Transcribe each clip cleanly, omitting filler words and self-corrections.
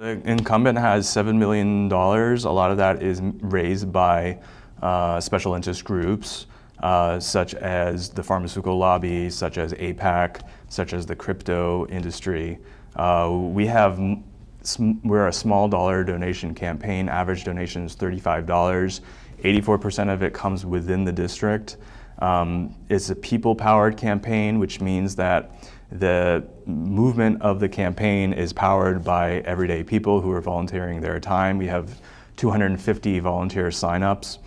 The incumbent has $7 million. A lot of that is raised by special interest groups, such as the pharmaceutical lobby, such as APAC, such as the crypto industry. We're a small dollar donation campaign. Average donation is $35. 84% of it comes within the district. It's a people-powered campaign, which means that the movement of the campaign is powered by everyday people who are volunteering their time. We have 250 volunteer signups.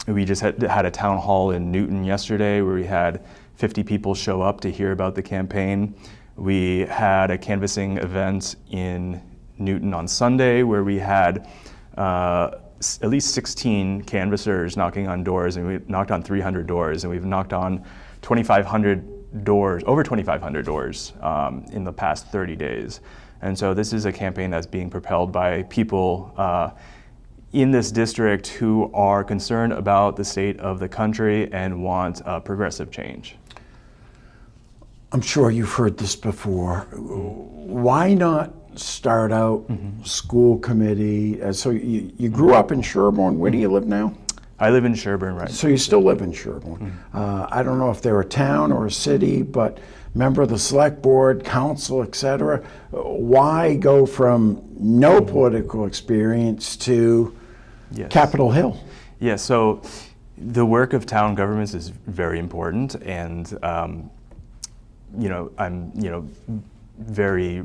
We just had a town hall in Newton yesterday where we had 50 people show up to hear about the campaign. We had a canvassing event in Newton on Sunday where we had at least 16 canvassers knocking on doors, and we knocked on 300 doors, and we've knocked on 2,500 doors, over 2,500 doors in the past 30 days. And so this is a campaign that's being propelled by people in this district who are concerned about the state of the country and want progressive change. I'm sure you've heard this before. Why not start out school committee? So you grew up in Sherborne. Where do you live now? I live in Sherborne, right. So you still live in Sherborne. I don't know if they're a town or a city, but member of the select board, council, etc. Why go from no political experience to Capitol Hill? Yeah, so the work of town governments is very important, and I'm very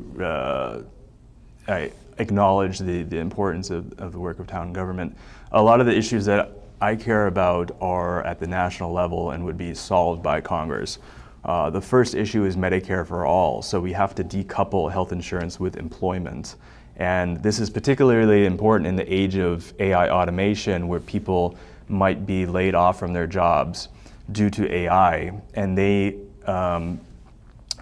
I acknowledge the importance of the work of town government. A lot of the issues that I care about are at the national level and would be solved by Congress. The first issue is Medicare for all, so we have to decouple health insurance with employment. And this is particularly important in the age of AI automation, where people might be laid off from their jobs due to AI, and they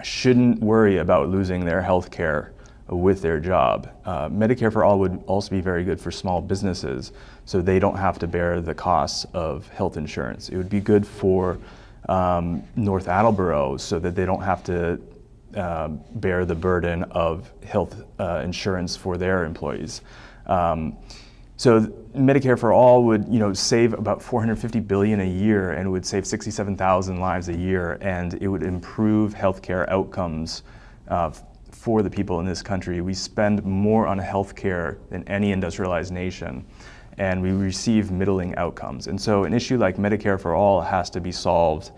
shouldn't worry about losing their health care with their job. Medicare for all would also be very good for small businesses, so they don't have to bear the costs of health insurance. It would be good for North Attleboro, so that they don't have to bear the burden of health insurance for their employees. So Medicare for all would, save about $450 billion a year, and it would save 67,000 lives a year, and it would improve healthcare outcomes for the people in this country. We spend more on healthcare than any industrialized nation, and we receive middling outcomes. And so an issue like Medicare for all has to be solved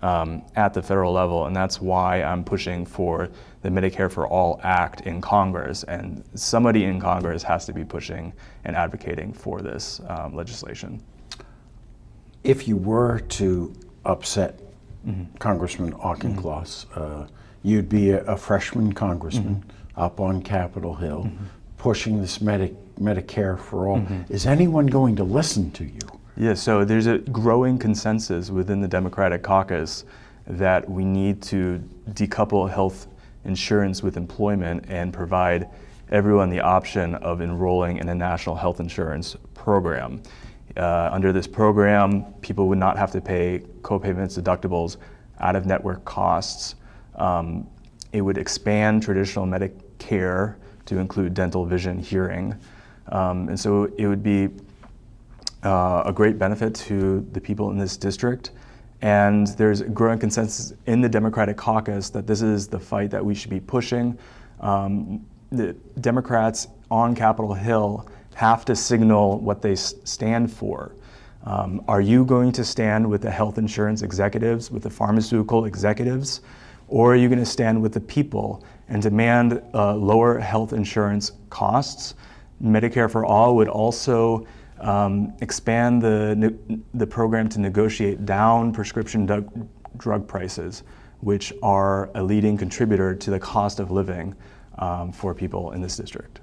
at the federal level, and that's why I'm pushing for the Medicare for All Act in Congress, and somebody in Congress has to be pushing and advocating for this legislation. If you were to upset Congressman Auchincloss, you'd be a freshman congressman up on Capitol Hill pushing this Medicare for all. Is anyone going to listen to you? Yeah, so there's a growing consensus within the Democratic caucus that we need to decouple health insurance with employment and provide everyone the option of enrolling in a national health insurance program. Under this program, people would not have to pay co-payments, deductibles, out-of-network costs. It would expand traditional Medicare to include dental, vision, hearing. And so it would be a great benefit to the people in this district. And there's a growing consensus in the Democratic caucus that this is the fight that we should be pushing. The Democrats on Capitol Hill have to signal what they stand for. Are you going to stand with the health insurance executives, with the pharmaceutical executives, or are you going to stand with the people and demand lower health insurance costs? Medicare for All would also expand the program to negotiate down prescription drug prices, which are a leading contributor to the cost of living for people in this district.